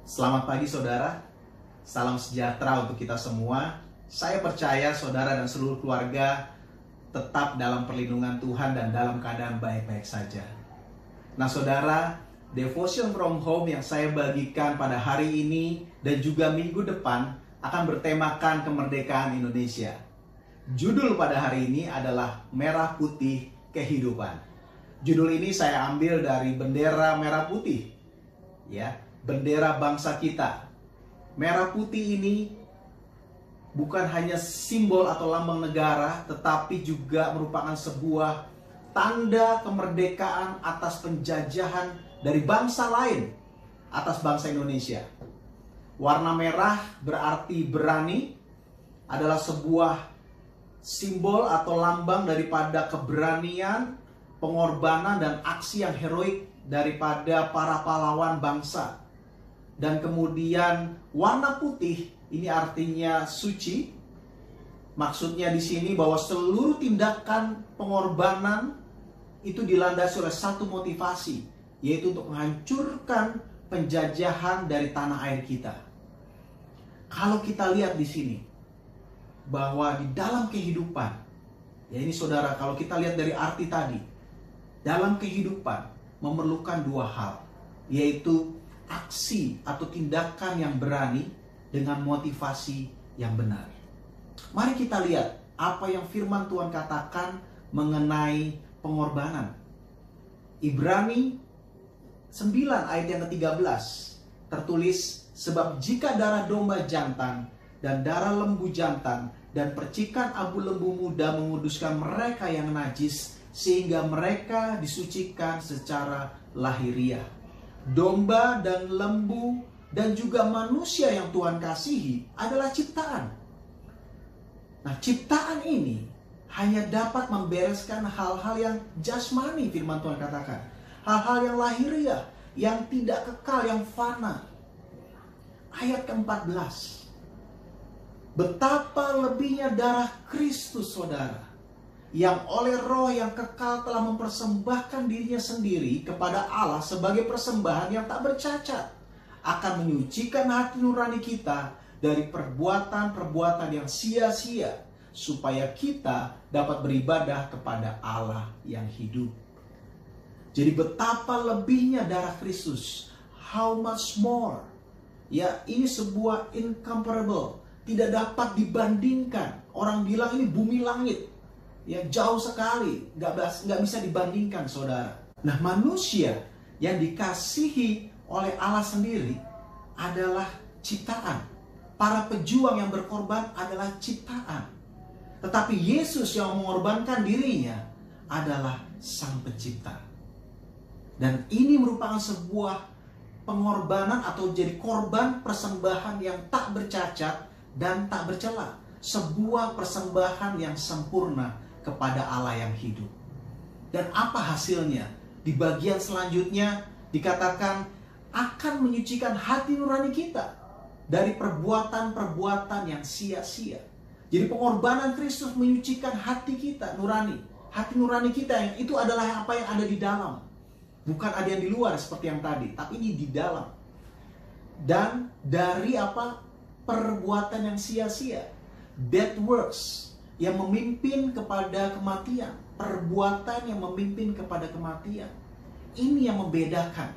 Selamat pagi saudara, salam sejahtera untuk kita semua. Saya percaya saudara dan seluruh keluarga tetap dalam perlindungan Tuhan dan dalam keadaan baik-baik saja. Nah saudara, devotion from home yang saya bagikan pada hari ini dan juga minggu depan akan bertemakan kemerdekaan Indonesia. Judul pada hari ini adalah Merah Putih Kehidupan. Judul ini saya ambil dari bendera merah putih, ya, bendera bangsa kita. Merah putih ini bukan hanya simbol atau lambang negara, tetapi juga merupakan sebuah tanda kemerdekaan atas penjajahan dari bangsa lain atas bangsa Indonesia. Warna merah berarti berani, adalah sebuah simbol atau lambang daripada keberanian, pengorbanan dan aksi yang heroik daripada para pahlawan bangsa. Dan kemudian warna putih ini artinya suci. Maksudnya di sini bahwa seluruh tindakan pengorbanan itu dilandasi oleh satu motivasi, yaitu untuk menghancurkan penjajahan dari tanah air kita. Kalau kita lihat di sini bahwa di dalam kehidupan, ya ini saudara, kalau kita lihat dari arti tadi, dalam kehidupan memerlukan dua hal, yaitu aksi atau tindakan yang berani dengan motivasi yang benar. Mari kita lihat apa yang firman Tuhan katakan mengenai pengorbanan. Ibrani 9 ayat yang ke-13 tertulis, sebab jika darah domba jantan dan darah lembu jantan dan percikan abu lembu muda menguduskan mereka yang najis, sehingga mereka disucikan secara lahiriah. Domba dan lembu dan juga manusia yang Tuhan kasihi adalah ciptaan. Nah, ciptaan ini hanya dapat membereskan hal-hal yang jasmani, firman Tuhan katakan. Hal-hal yang lahiriah, yang tidak kekal, yang fana. Ayat ke-14. Betapa lebihnya darah Kristus, saudara, yang oleh roh yang kekal telah mempersembahkan dirinya sendiri kepada Allah sebagai persembahan yang tak bercacat, akan menyucikan hati nurani kita dari perbuatan-perbuatan yang sia-sia, supaya kita dapat beribadah kepada Allah yang hidup. Jadi betapa lebihnya darah Kristus, how much more. Ya, ini sebuah incomparable, tidak dapat dibandingkan. Orang bilang ini bumi langit, ya jauh sekali, nggak bisa dibandingkan, saudara. Nah, manusia yang dikasihi oleh Allah sendiri adalah ciptaan. Para pejuang yang berkorban adalah ciptaan. Tetapi Yesus yang mengorbankan dirinya adalah Sang Pencipta. Dan ini merupakan sebuah pengorbanan atau jadi korban persembahan yang tak bercacat dan tak bercela. Sebuah persembahan yang sempurna kepada Allah yang hidup. Dan apa hasilnya? Di bagian selanjutnya dikatakan akan menyucikan hati nurani kita dari perbuatan-perbuatan yang sia-sia. Jadi pengorbanan Kristus menyucikan hati kita nurani. Hati nurani kita yang itu adalah apa yang ada di dalam. Bukan ada yang di luar seperti yang tadi, tapi ini di dalam. Dan dari apa? Perbuatan yang sia-sia, dead works, yang memimpin kepada kematian, perbuatan yang memimpin kepada kematian. Ini yang membedakan.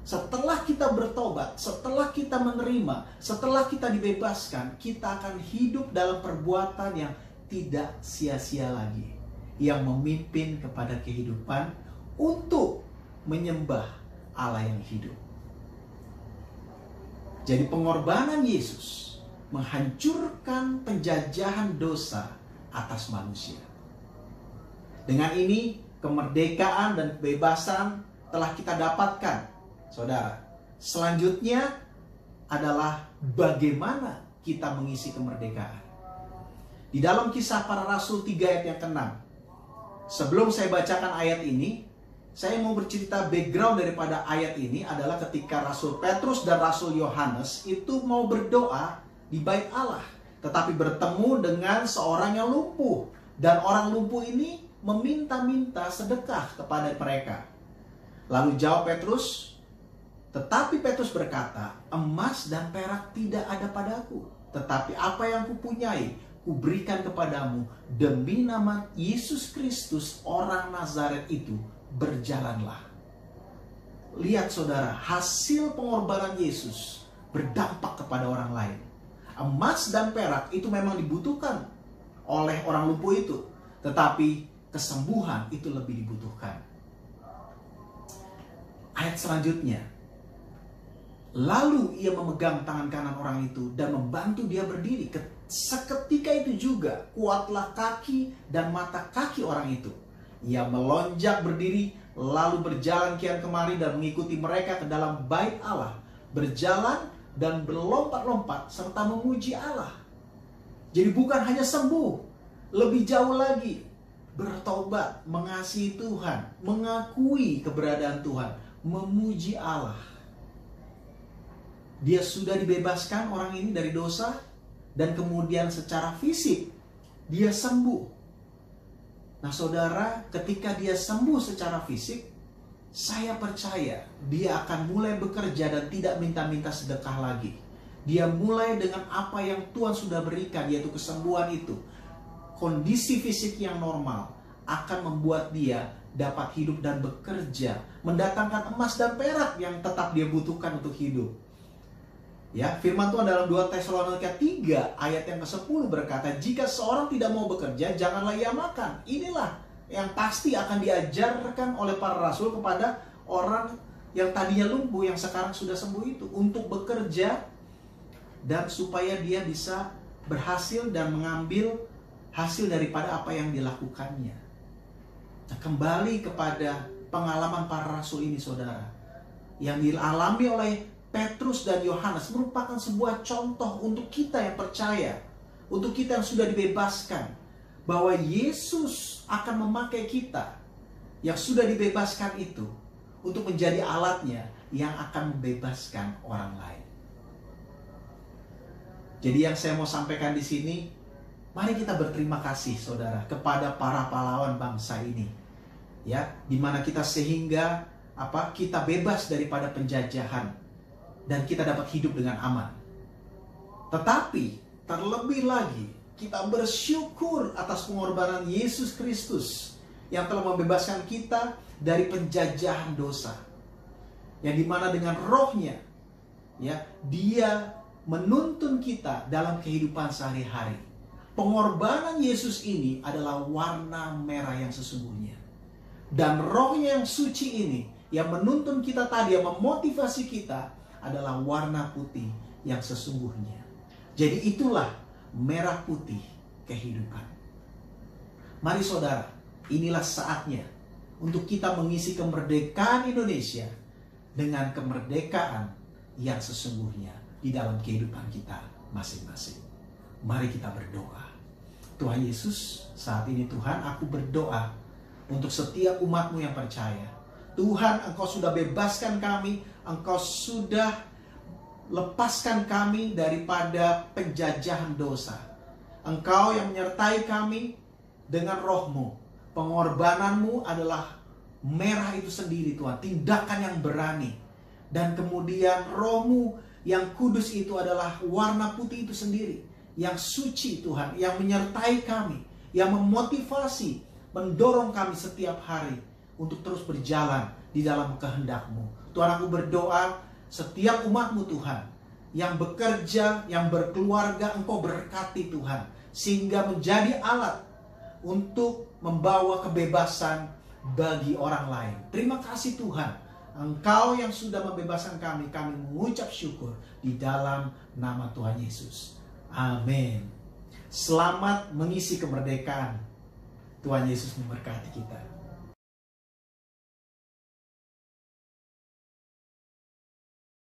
Setelah kita bertobat, setelah kita menerima, setelah kita dibebaskan, kita akan hidup dalam perbuatan yang tidak sia-sia lagi, yang memimpin kepada kehidupan untuk menyembah Allah yang hidup. Jadi pengorbanan Yesus menghancurkan penjajahan dosa atas manusia. Dengan ini kemerdekaan dan kebebasan telah kita dapatkan, saudara. Selanjutnya adalah bagaimana kita mengisi kemerdekaan. Di dalam Kisah Para Rasul 3 ayat yang ke-6. Sebelum saya bacakan ayat ini, saya mau bercerita background daripada ayat ini adalah ketika Rasul Petrus dan Rasul Yohanes itu mau berdoa di bait Allah, tetapi bertemu dengan seorang yang lumpuh, dan orang lumpuh ini meminta-minta sedekah kepada mereka. Lalu jawab Petrus, Tetapi Petrus berkata, emas dan perak tidak ada padaku, tetapi apa yang kupunyai, kuberikan kepadamu. Demi nama Yesus Kristus, orang Nazaret itu, berjalanlah. Lihat saudara, hasil pengorbanan Yesus berdampak kepada orang lain. Emas dan perak itu memang dibutuhkan oleh orang lumpuh itu, tetapi kesembuhan itu lebih dibutuhkan. Ayat selanjutnya, lalu ia memegang tangan kanan orang itu dan membantu dia berdiri. Seketika itu juga kuatlah kaki dan mata kaki orang itu. Ia melonjak berdiri, lalu berjalan kian kemari dan mengikuti mereka ke dalam bait Allah, berjalan dan berlompat-lompat serta memuji Allah. Jadi bukan hanya sembuh, lebih jauh lagi, bertobat, mengasihi Tuhan, mengakui keberadaan Tuhan, memuji Allah. Dia sudah dibebaskan orang ini dari dosa, dan kemudian secara fisik dia sembuh. Nah saudara, ketika dia sembuh secara fisik, saya percaya dia akan mulai bekerja dan tidak minta-minta sedekah lagi. Dia mulai dengan apa yang Tuhan sudah berikan, yaitu kesembuhan itu. Kondisi fisik yang normal akan membuat dia dapat hidup dan bekerja, mendatangkan emas dan perak yang tetap dia butuhkan untuk hidup. Ya, firman Tuhan dalam 2 Tesalonika 3 ayat yang ke-10 berkata, jika seorang tidak mau bekerja, janganlah ia makan. Inilah yang pasti akan diajarkan oleh para rasul kepada orang yang tadinya lumpuh, yang sekarang sudah sembuh itu, untuk bekerja dan supaya dia bisa berhasil dan mengambil hasil daripada apa yang dilakukannya. Nah, kembali kepada pengalaman para rasul ini saudara, yang dialami oleh Petrus dan Yohanes merupakan sebuah contoh untuk kita yang percaya, untuk kita yang sudah dibebaskan, bahwa Yesus akan memakai kita yang sudah dibebaskan itu untuk menjadi alatnya yang akan membebaskan orang lain. Jadi yang saya mau sampaikan di sini, mari kita berterima kasih saudara kepada para pahlawan bangsa ini, ya, dimana kita sehingga kita bebas daripada penjajahan dan kita dapat hidup dengan aman. Tetapi terlebih lagi kita bersyukur atas pengorbanan Yesus Kristus yang telah membebaskan kita dari penjajahan dosa, yang dimana dengan rohnya, ya, dia menuntun kita dalam kehidupan sehari-hari. Pengorbanan Yesus ini adalah warna merah yang sesungguhnya. Dan rohnya yang suci ini yang menuntun kita tadi, yang memotivasi kita, adalah warna putih yang sesungguhnya. Jadi itulah merah putih kehidupan. Mari saudara, inilah saatnya untuk kita mengisi kemerdekaan Indonesia dengan kemerdekaan yang sesungguhnya di dalam kehidupan kita masing-masing. Mari kita berdoa. Tuhan Yesus, saat ini Tuhan, aku berdoa untuk setiap umat-Mu yang percaya. Tuhan, Engkau sudah bebaskan kami, Engkau sudah lepaskan kami daripada penjajahan dosa. Engkau yang menyertai kami dengan roh-Mu. Pengorbanan-Mu adalah merah itu sendiri Tuhan, tindakan yang berani. Dan kemudian roh-Mu yang kudus itu adalah warna putih itu sendiri, yang suci Tuhan, yang menyertai kami, yang memotivasi, mendorong kami setiap hari untuk terus berjalan di dalam kehendak-Mu. Tuhan, aku berdoa setiap umat-Mu Tuhan, yang bekerja, yang berkeluarga, Engkau berkati Tuhan, sehingga menjadi alat untuk membawa kebebasan bagi orang lain. Terima kasih Tuhan, Engkau yang sudah membebaskan kami, kami mengucap syukur di dalam nama Tuhan Yesus. Amin. Selamat mengisi kemerdekaan. Tuhan Yesus memberkati kita.